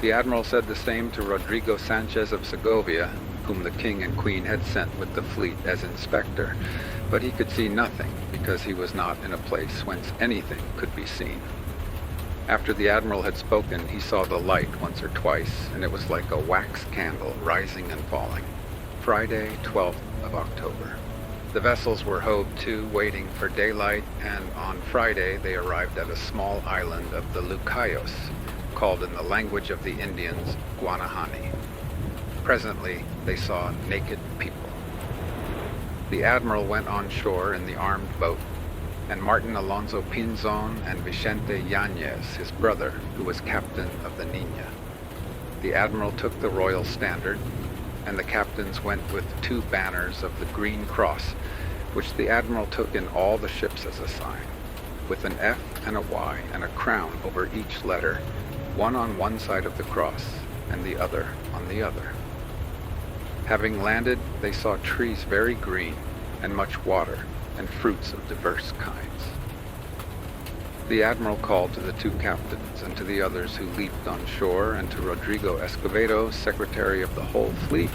The Admiral said the same to Rodrigo Sanchez of Segovia, whom the king and queen had sent with the fleet as inspector, but he could see nothing, because he was not in a place whence anything could be seen. After the Admiral had spoken, he saw the light once or twice, and it was like a wax candle rising and falling. Friday, 12th of October. The vessels were hove to, waiting for daylight, and on Friday they arrived at a small island of the Lucayos, called in the language of the Indians Guanahani. Presently they saw naked people. The Admiral went on shore in the armed boat, and Martin Alonso Pinzon and Vicente Yanez, his brother, who was captain of the Nina. The Admiral took the royal standard, and the captains went with 2 banners of the Green Cross, which the Admiral took in all the ships as a sign, with an F and a Y and a crown over each letter, one on one side of the cross and the other on the other. Having landed, they saw trees very green, and much water, and fruits of diverse kinds. The Admiral called to the 2 captains, and to the others who leaped on shore, and to Rodrigo Escobedo, secretary of the whole fleet,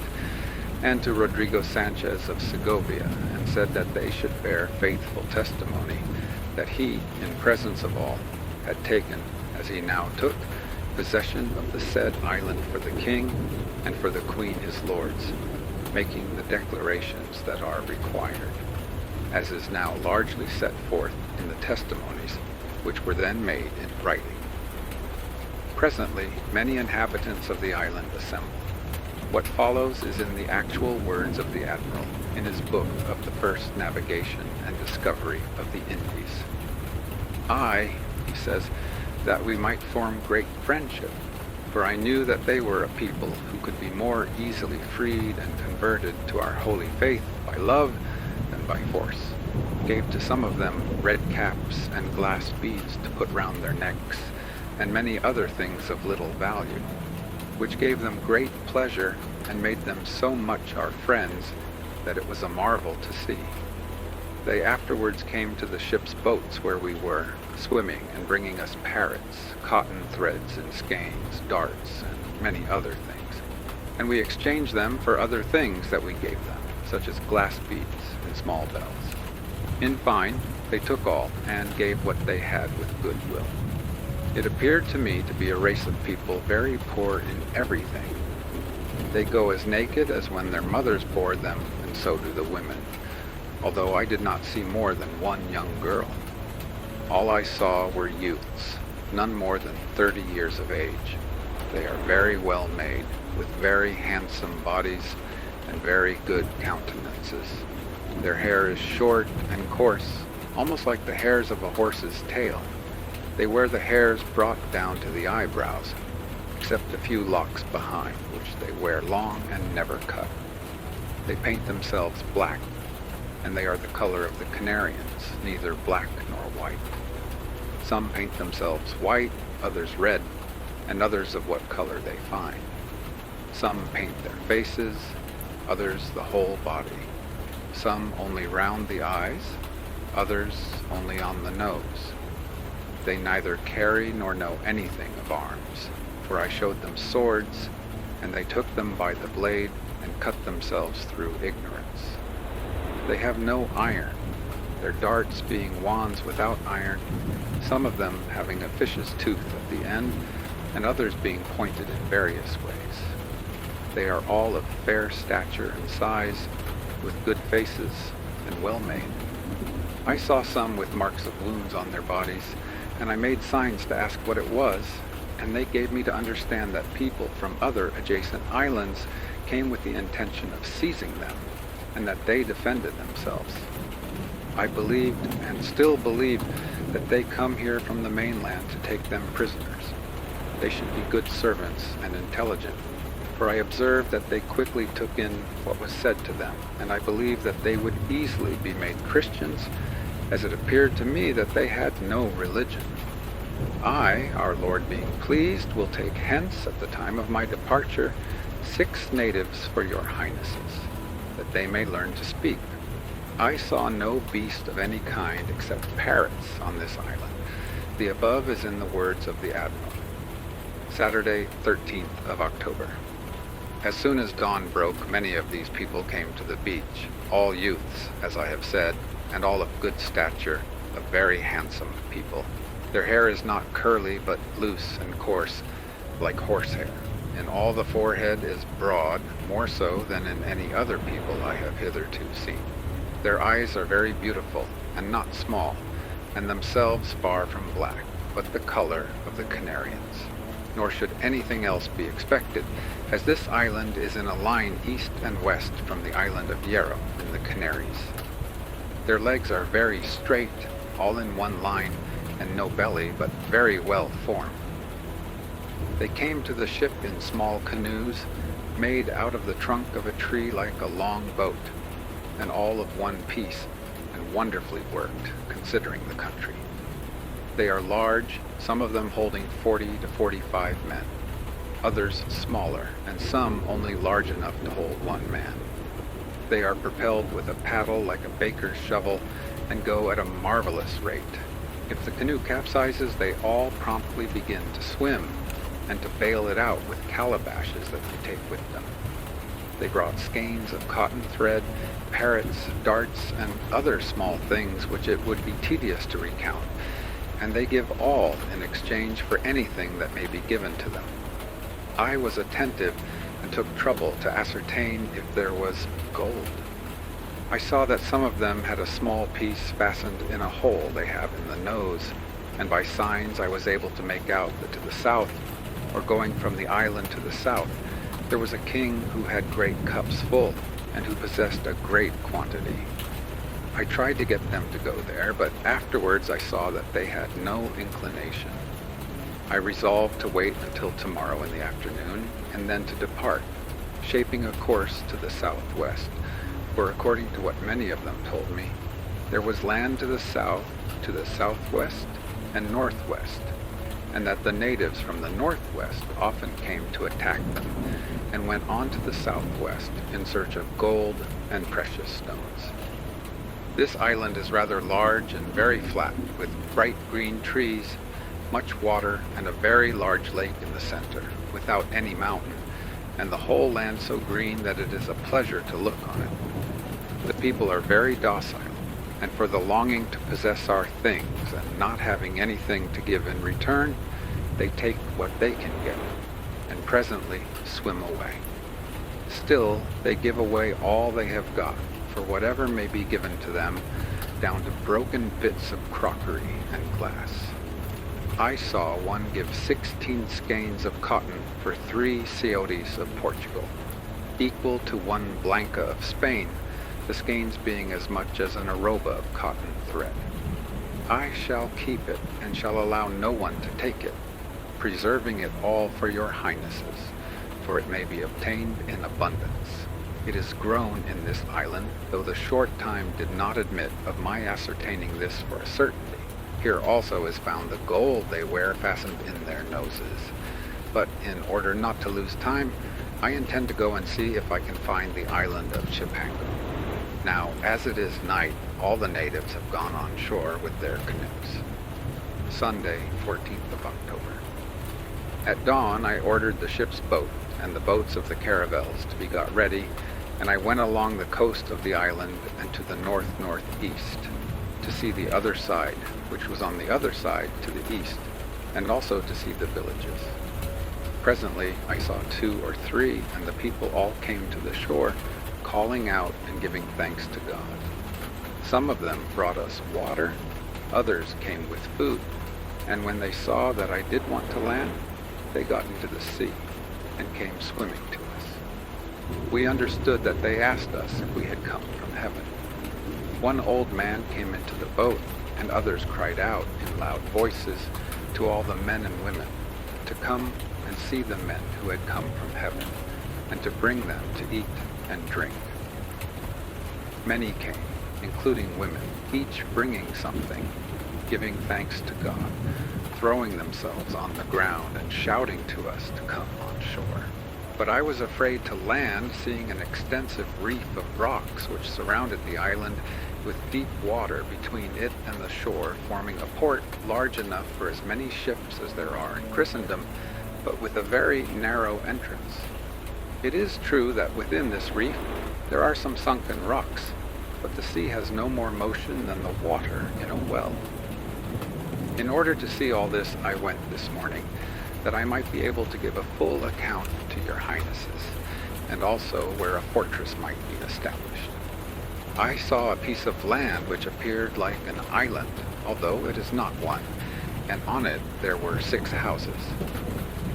and to Rodrigo Sanchez of Segovia, and said that they should bear faithful testimony that he, in presence of all, had taken, as he now took, possession of the said island for the king and for the queen his lords, making the declarations that are required, as is now largely set forth in the testimonies which were then made in writing. Presently, many inhabitants of the island assembled. What follows is in the actual words of the Admiral in his book of the first navigation and discovery of the Indies. I, he says, that we might form great friendship, for I knew that they were a people who could be more easily freed and converted to our holy faith by love than by force. Gave to some of them red caps and glass beads to put round their necks, and many other things of little value, which gave them great pleasure and made them so much our friends that it was a marvel to see. They afterwards came to the ship's boats where we were, swimming and bringing us parrots, cotton threads and skeins, darts, and many other things. And we exchanged them for other things that we gave them, such as glass beads and small bells. In fine, they took all and gave what they had with good will. It appeared to me to be a race of people very poor in everything. They go as naked as when their mothers bore them, and so do the women, although I did not see more than one young girl. All I saw were youths, none more than 30 years of age. They are very well made, with very handsome bodies and very good countenances. Their hair is short and coarse, almost like the hairs of a horse's tail. They wear the hairs brought down to the eyebrows, except a few locks behind, which they wear long and never cut. They paint themselves black, and they are the color of the Canarians, neither black nor white. Some paint themselves white, others red, and others of what color they find. Some paint their faces, others the whole body. Some only round the eyes, others only on the nose. They neither carry nor know anything of arms, for I showed them swords, and they took them by the blade and cut themselves through ignorance. They have no iron, their darts being wands without iron, some of them having a fish's tooth at the end, and others being pointed in various ways. They are all of fair stature and size, with good faces and well made. I saw some with marks of wounds on their bodies, and I made signs to ask what it was, and they gave me to understand that people from other adjacent islands came with the intention of seizing them, and that they defended themselves. I believed, and still believe, that they come here from the mainland to take them prisoners. They should be good servants and intelligent, for I observed that they quickly took in what was said to them, and I believe that they would easily be made Christians, as it appeared to me that they had no religion. I, our Lord being pleased, will take hence at the time of my departure 6 natives for your highnesses, that they may learn to speak. I saw no beast of any kind except parrots on this island. The above is in the words of the Admiral. Saturday, 13th of October. As soon as dawn broke, many of these people came to the beach, all youths, as I have said, and all of good stature, of very handsome people. Their hair is not curly, but loose and coarse, like horsehair, and all the forehead is broad, more so than in any other people I have hitherto seen. Their eyes are very beautiful, and not small, and themselves far from black, but the color of the Canarians. Nor should anything else be expected, as this island is in a line east and west from the island of Hierro in the Canaries. Their legs are very straight, all in one line, and no belly, but very well formed. They came to the ship in small canoes, made out of the trunk of a tree like a long boat, and all of one piece, and wonderfully worked, considering the country. They are large, some of them holding 40 to 45 men, others smaller, and some only large enough to hold one man. They are propelled with a paddle like a baker's shovel, and go at a marvelous rate. If the canoe capsizes, they all promptly begin to swim, and to bail it out with calabashes that they take with them. They brought skeins of cotton thread, parrots, darts, and other small things which it would be tedious to recount, and they give all in exchange for anything that may be given to them. I was attentive and took trouble to ascertain if there was gold. I saw that some of them had a small piece fastened in a hole they have in the nose, and by signs I was able to make out that to the south, or going from the island to the south, there was a king who had great cups full, and who possessed a great quantity. I tried to get them to go there, but afterwards I saw that they had no inclination. I resolved to wait until tomorrow in the afternoon, and then to depart, shaping a course to the southwest, for according to what many of them told me, there was land to the south, to the southwest, and northwest, and that the natives from the northwest often came to attack them, and went on to the southwest in search of gold and precious stones. This island is rather large and very flat, with bright green trees, much water, and a very large lake in the center, without any mountain, and the whole land so green that it is a pleasure to look on it. The people are very docile, and for the longing to possess our things and not having anything to give in return, they take what they can get, and presently swim away. Still, they give away all they have got, for whatever may be given to them, down to broken bits of crockery and glass. I saw one give 16 skeins of cotton for 3 ciotes of Portugal, equal to 1 blanca of Spain, the skeins being as much as an arroba of cotton thread. I shall keep it, and shall allow no one to take it, preserving it all for your highnesses, for it may be obtained in abundance. It is grown in this island, though the short time did not admit of my ascertaining this for a certainty. Here also is found the gold they wear fastened in their noses. But in order not to lose time, I intend to go and see if I can find the island of Chipango. Now, as it is night, all the natives have gone on shore with their canoes. Sunday, 14th of October. At dawn, I ordered the ship's boat and the boats of the caravels to be got ready, and I went along the coast of the island and to the north-northeast to see the other side, which was on the other side to the east, and also to see the villages. Presently I saw 2 or 3, and the people all came to the shore, calling out and giving thanks to God. Some of them brought us water, others came with food, and when they saw that I did want to land, they got into the sea and came swimming to us. We understood that they asked us if we had come from heaven. One old man came into the boat, and others cried out in loud voices to all the men and women to come and see the men who had come from heaven, and to bring them to eat and drink. Many came, including women, each bringing something, giving thanks to God, throwing themselves on the ground and shouting to us to come on shore. But I was afraid to land, seeing an extensive reef of rocks which surrounded the island, with deep water between it and the shore, forming a port large enough for as many ships as there are in Christendom, but with a very narrow entrance. It is true that within this reef there are some sunken rocks, but the sea has no more motion than the water in a well. In order to see all this, I went this morning, that I might be able to give a full account to your highnesses, and also where a fortress might be established. I saw a piece of land which appeared like an island, although it is not one, and on it there were 6 houses.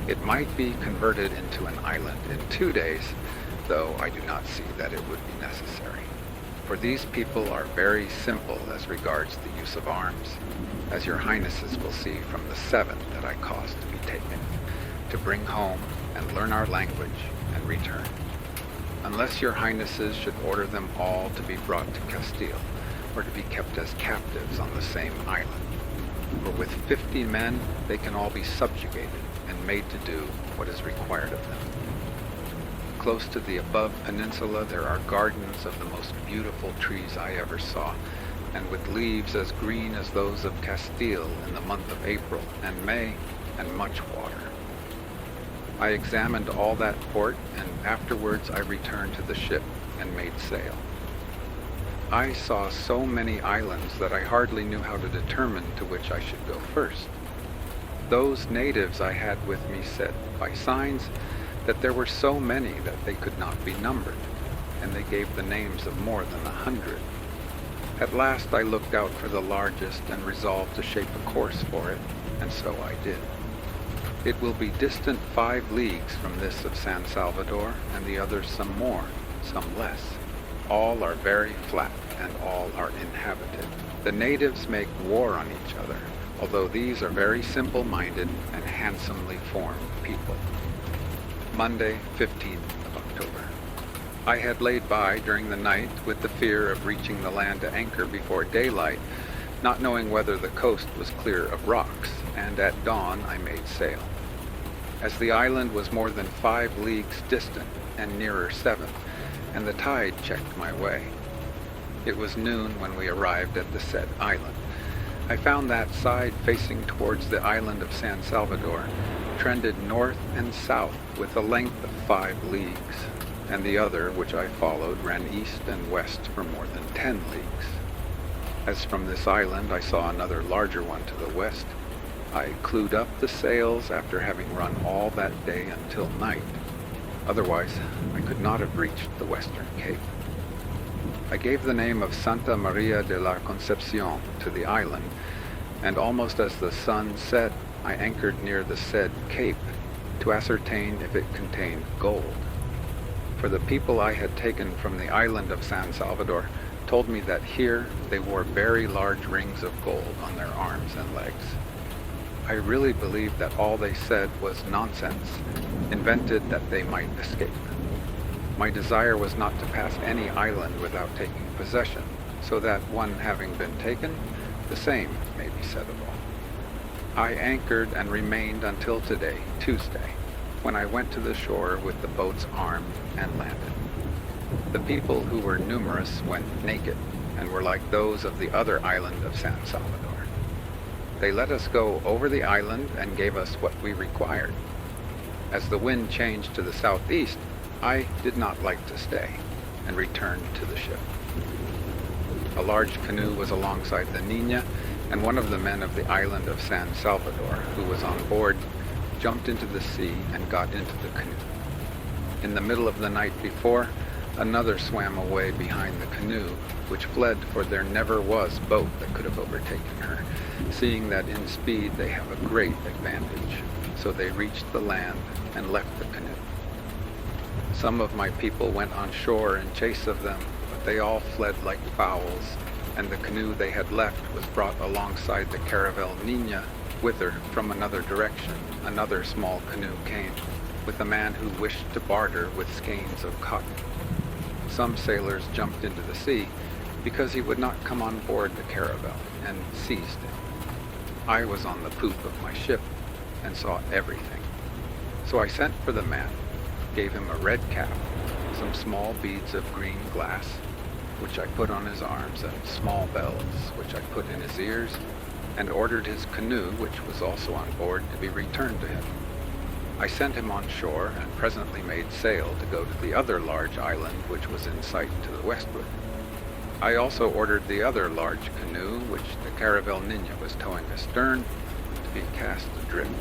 It might be converted into an island in 2 days, though I do not see that it would be necessary. For these people are very simple as regards the use of arms, as your highnesses will see from the 7 that I caused to be taken, to bring home and learn our language and return. Unless your highnesses should order them all to be brought to Castile, or to be kept as captives on the same island. For with 50 men they can all be subjugated and made to do what is required of them. Close to the above peninsula there are gardens of the most beautiful trees I ever saw, and with leaves as green as those of Castile in the month of April and May, and much water. I examined all that port, and afterwards I returned to the ship and made sail. I saw so many islands that I hardly knew how to determine to which I should go first. Those natives I had with me said, by signs, that there were so many that they could not be numbered, and they gave the names of more than 100. At last I looked out for the largest and resolved to shape a course for it, and so I did. It will be distant 5 leagues from this of San Salvador, and the others some more, some less. All are very flat, and all are inhabited. The natives make war on each other, although these are very simple-minded and handsomely formed people. Monday, 15th of October. I had laid by during the night with the fear of reaching the land to anchor before daylight, not knowing whether the coast was clear of rocks, and at dawn I made sail. As the island was more than 5 leagues distant and nearer 7, and the tide checked my way. It was noon when we arrived at the said island. I found that side facing towards the island of San Salvador trended north and south with a length of 5 leagues, and the other, which I followed, ran east and west for more than 10 leagues. As from this island I saw another larger one to the west, I clewed up the sails after having run all that day until night. Otherwise, I could not have reached the western cape. I gave the name of Santa Maria de la Concepcion to the island, and almost as the sun set, I anchored near the said cape to ascertain if it contained gold. For the people I had taken from the island of San Salvador told me that here they wore very large rings of gold on their arms and legs. I really believed that all they said was nonsense, invented that they might escape. My desire was not to pass any island without taking possession, so that one having been taken, the same may be said of all. I anchored and remained until today, Tuesday, when I went to the shore with the boats armed and landed. The people, who were numerous, went naked, and were like those of the other island of San Salvador. They let us go over the island and gave us what we required. As the wind changed to the southeast, I did not like to stay, and returned to the ship. A large canoe was alongside the Niña, and one of the men of the island of San Salvador, who was on board, jumped into the sea and got into the canoe. In the middle of the night before, another swam away behind the canoe, which fled, for there never was boat that could have overtaken her, seeing that in speed they have a great advantage. So they reached the land and left the canoe. Some of my people went on shore in chase of them, but they all fled like fowls, and the canoe they had left was brought alongside the caravel Niña, whither, from another direction, another small canoe came, with a man who wished to barter with skeins of cotton. Some sailors jumped into the sea, because he would not come on board the caravel, and seized him. I was on the poop of my ship, and saw everything. So I sent for the man, gave him a red cap, some small beads of green glass, which I put on his arms, and small bells, which I put in his ears, and ordered his canoe, which was also on board, to be returned to him. I sent him on shore, and presently made sail to go to the other large island which was in sight to the westward. I also ordered the other large canoe, which the caravel Niña was towing astern, to be cast adrift.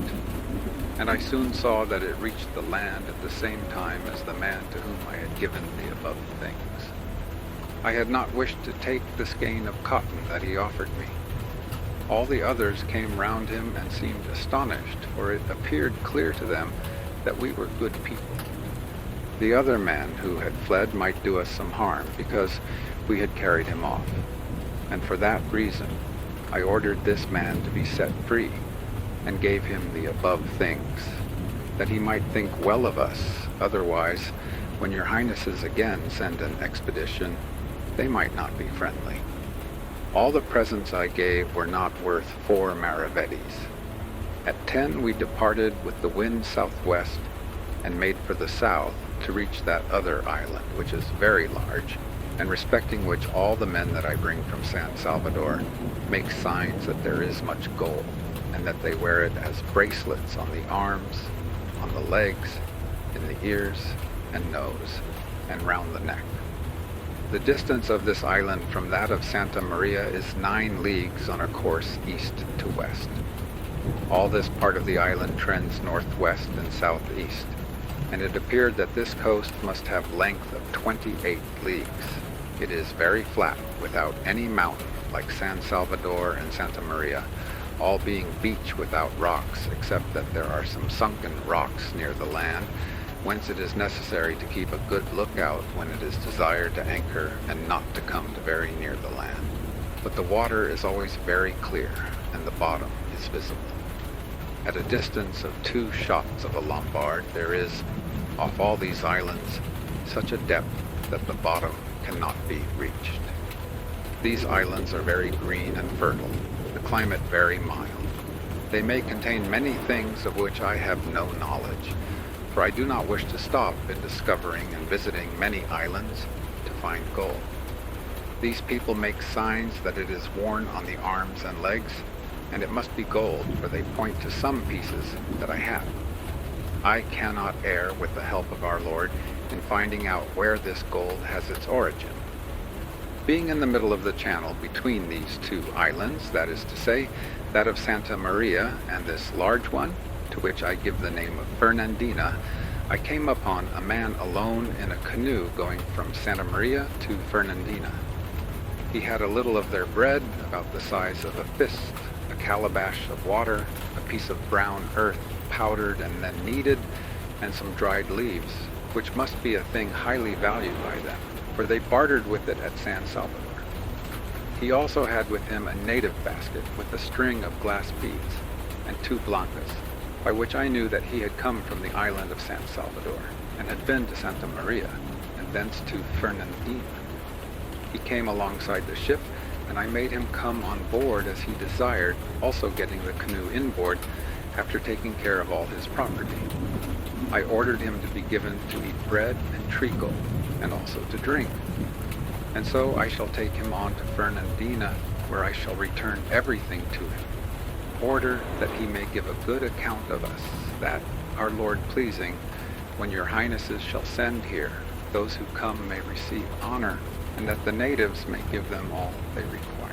And I soon saw that it reached the land at the same time as the man to whom I had given the above things. I had not wished to take the skein of cotton that he offered me. All the others came round him and seemed astonished, for it appeared clear to them that we were good people. The other man who had fled might do us some harm, because we had carried him off, and for that reason I ordered this man to be set free, and gave him the above things, that he might think well of us. Otherwise, when your highnesses again send an expedition, they might not be friendly. All the presents I gave were not worth 4 maravedis. At 10 we departed with the wind southwest, and made for the south to reach that other island, which is very large, and respecting which all the men that I bring from San Salvador make signs that there is much gold, and that they wear it as bracelets on the arms, on the legs, in the ears and nose, and round the neck. The distance of this island from that of Santa Maria is 9 leagues on a course east to west. All this part of the island trends northwest and southeast, and it appeared that this coast must have length of 28 leagues. It is very flat, without any mountain, like San Salvador and Santa Maria, all being beach without rocks, except that there are some sunken rocks near the land, whence it is necessary to keep a good lookout when it is desired to anchor and not to come to very near the land. But the water is always very clear, and the bottom is visible. At a distance of 2 shots of a Lombard, there is, off all these islands, such a depth that the bottom cannot be reached. These islands are very green and fertile, the climate very mild. They may contain many things of which I have no knowledge, for I do not wish to stop in discovering and visiting many islands to find gold. These people make signs that it is worn on the arms and legs, and it must be gold, for they point to some pieces that I have. I cannot err with the help of our Lord in finding out where this gold has its origin. Being in the middle of the channel between these 2 islands, that is to say, that of Santa Maria and this large one, to which I give the name of Fernandina, I came upon a man alone in a canoe going from Santa Maria to Fernandina. He had a little of their bread, about the size of a fist, a calabash of water, a piece of brown earth powdered and then kneaded, and some dried leaves, which must be a thing highly valued by them, for they bartered with it at San Salvador. He also had with him a native basket with a string of glass beads, and 2 blancas, by which I knew that he had come from the island of San Salvador, and had been to Santa Maria, and thence to Fernandina. He came alongside the ship, and I made him come on board as he desired, also getting the canoe inboard, after taking care of all his property. I ordered him to be given to eat bread and treacle, and also to drink. And so I shall take him on to Fernandina, where I shall return everything to him. Order that he may give a good account of us, that, our Lord pleasing, when your highnesses shall send here, those who come may receive honor, and that the natives may give them all they require.